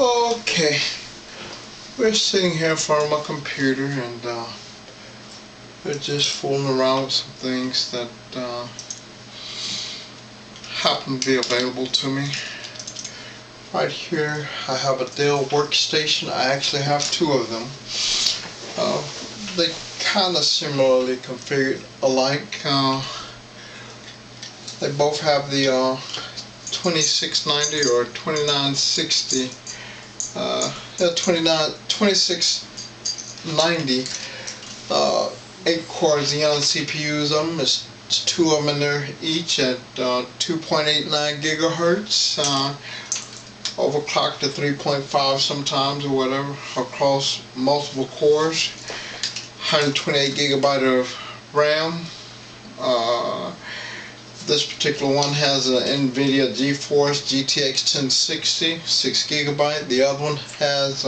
Okay, we're sitting here in front of my computer and we're just fooling around with some things that happen to be available to me. Right here I have a Dell workstation. I actually have two of them. They kind of similarly configured alike. They both have the 2690 or 2960 2690 8-core Xeon CPUs. It's two of them in there, each at 2.89 gigahertz, overclocked to 3.5 sometimes or whatever, across multiple cores, 128 gigabyte of RAM. This particular one has an NVIDIA GeForce GTX 1060, 6 gigabyte. The other one has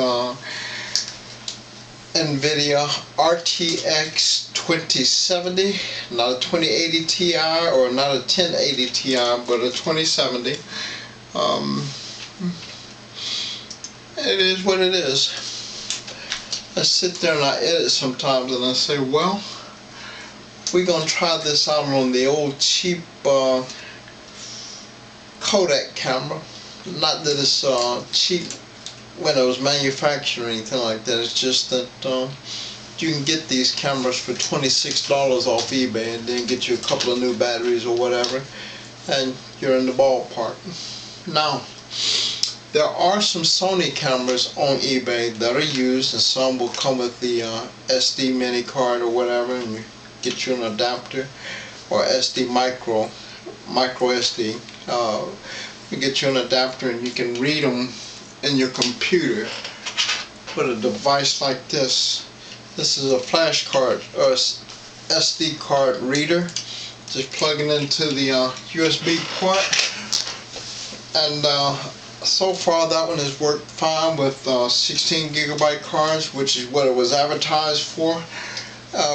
NVIDIA RTX 2070, not a 2080 Ti or not a 1080 Ti, but a 2070. It is what it is. I sit there and I edit sometimes and I say, well, we're going to try this out on the old cheap Kodak camera. Not that it's cheap when it was manufactured or anything like that. It's just that you can get these cameras for $26 off eBay and then get you a couple of new batteries or whatever, and you're in the ballpark. Now, there are some Sony cameras on eBay that are used, and some will come with the SD mini card or whatever, and you get you an adapter, or SD micro SD. You get you an adapter and you can read them in your computer with a device like this. This is a flash card or SD card reader. Just plug it into the USB port, and so far that one has worked fine with 16 gigabyte cards, which is what it was advertised for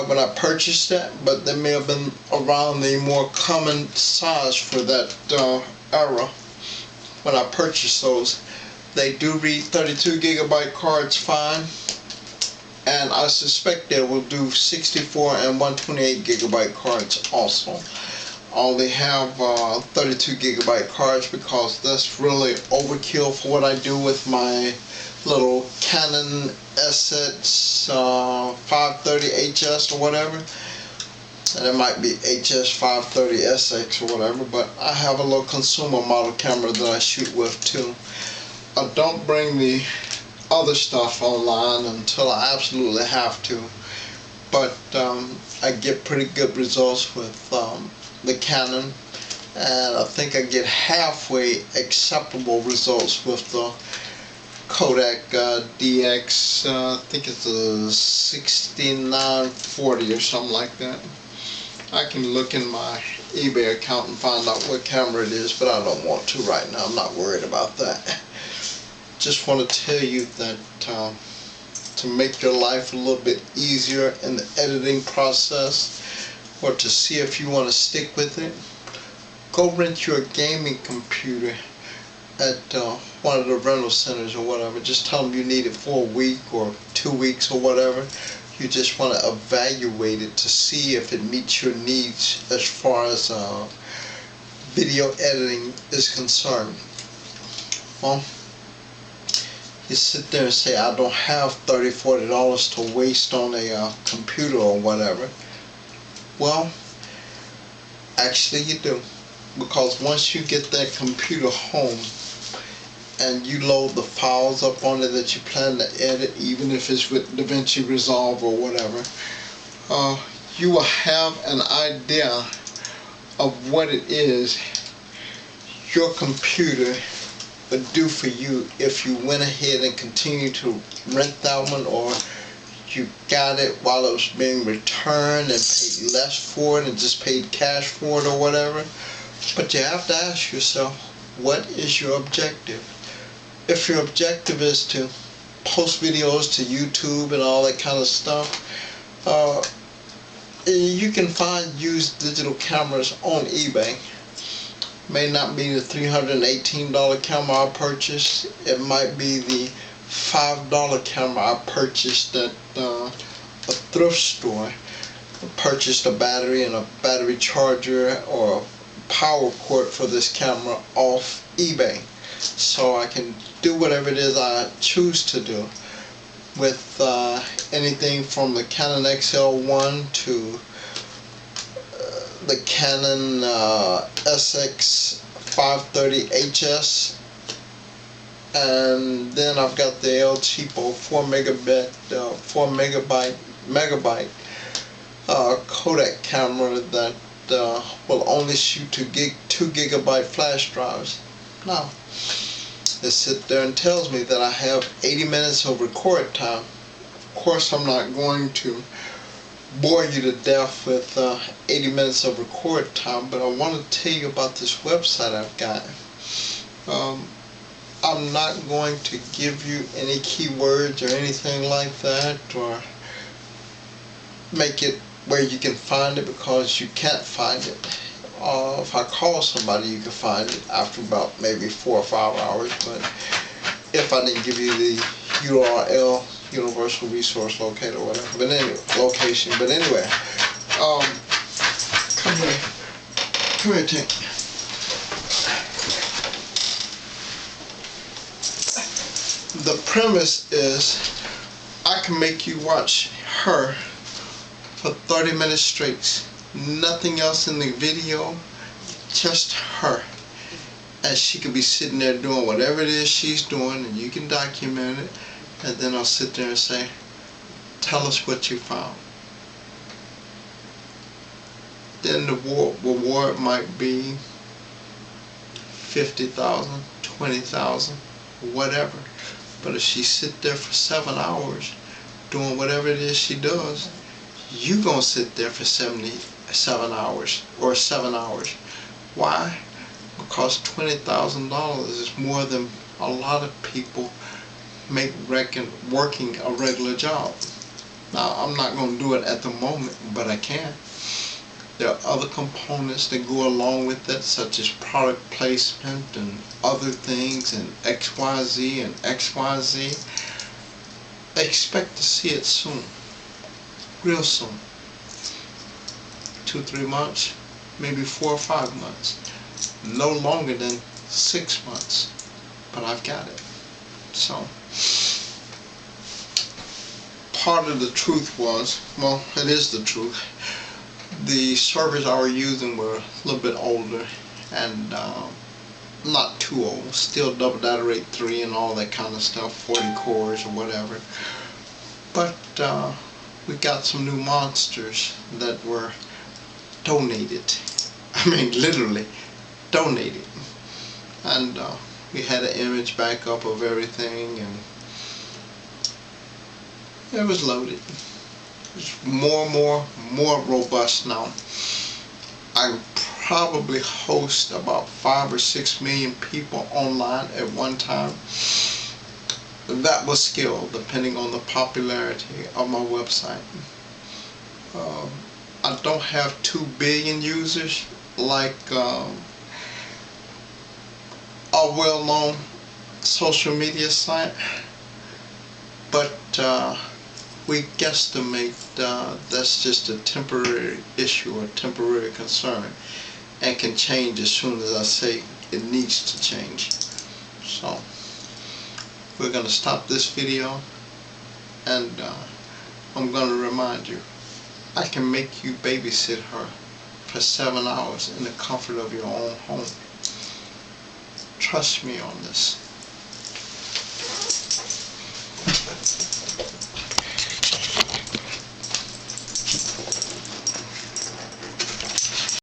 when I purchased it, but they may have been around the more common size for that era when I purchased those. They do read 32 gigabyte cards fine, and I suspect they will do 64 and 128 gigabyte cards also. I only have 32 gigabyte cards because that's really overkill for what I do with my little Canon SX 530 HS or whatever, and it might be HS 530 SX or whatever, but I have a little consumer model camera that I shoot with too. I don't bring the other stuff online until I absolutely have to, but I get pretty good results with the Canon, and I think I get halfway acceptable results with the Kodak DX, I think it's a 6940 or something like that. I can look in my eBay account and find out what camera it is, but I don't want to right now. I'm not worried about that. Just want to tell you that to make your life a little bit easier in the editing process, or to see if you want to stick with it, go rent your gaming computer at one of the rental centers or whatever. Just tell them you need it for a week or 2 weeks or whatever. You just want to evaluate it to see if it meets your needs as far as video editing is concerned. Well, you sit there and say, I don't have $30, $40 to waste on a computer or whatever. Well, actually you do, because once you get that computer home and you load the files up on it that you plan to edit, even if it's with DaVinci Resolve or whatever, you will have an idea of what it is your computer would do for you if you went ahead and continued to rent that one, or you got it while it was being returned and paid less for it and just paid cash for it or whatever. But you have to ask yourself, what is your objective? If your objective is to post videos to YouTube and all that kind of stuff, you can find used digital cameras on eBay. May not be the $318 camera I purchased. It might be the $5 camera I purchased at a thrift store. I purchased a battery and a battery charger or a power cord for this camera off eBay, so I can do whatever it is I choose to do with anything from the Canon XL1 to the Canon SX530HS, and then I've got the El Cheapo 4 megabyte Kodak camera that will only shoot 2 gigabyte flash drives. Now, it sits there and tells me that I have 80 minutes of record time. Of course, I'm not going to bore you to death with 80 minutes of record time, but I want to tell you about this website I've got. I'm not going to give you any keywords or anything like that, or make it where you can find it, because you can't find it. If I call somebody, you can find it after about maybe 4 or 5 hours, but if I didn't give you the URL, Universal Resource Locator, or whatever, but anyway, location. But anyway, come here, Tank. The premise is I can make you watch her for 30 minutes straight. Nothing else in the video, just her. And she could be sitting there doing whatever it is she's doing, and you can document it, and then I'll sit there and say, tell us what you found. Then the reward might be 50,000, 20,000, whatever. But if she sit there for 7 hours doing whatever it is she does, you gonna sit there for 77 hours or 7 hours. Why? Because $20,000 is more than a lot of people make working a regular job. Now, I'm not going to do it at the moment, but I can. There are other components that go along with it, such as product placement and other things, and XYZ and XYZ. Expect to see it soon. Real soon. 2-3 months, maybe 4 or 5 months. No longer than 6 months. But I've got it. So, part of the truth was, well, it is the truth. The servers I were using were a little bit older, and not too old. Still double data rate 3 and all that kind of stuff, 40 cores or whatever. But we got some new monsters that were donated. I mean, literally donated. And we had an image backup of everything, and it was loaded. It's more robust now. I probably host about 5 or 6 million people online at one time. That was skill, depending on the popularity of my website. I don't have 2 billion users like a well-known social media site, but we guesstimate that's just a temporary issue or temporary concern, and can change as soon as I say it needs to change. So we're going to stop this video, and I'm going to remind you, I can make you babysit her for 7 hours in the comfort of your own home. Trust me on this.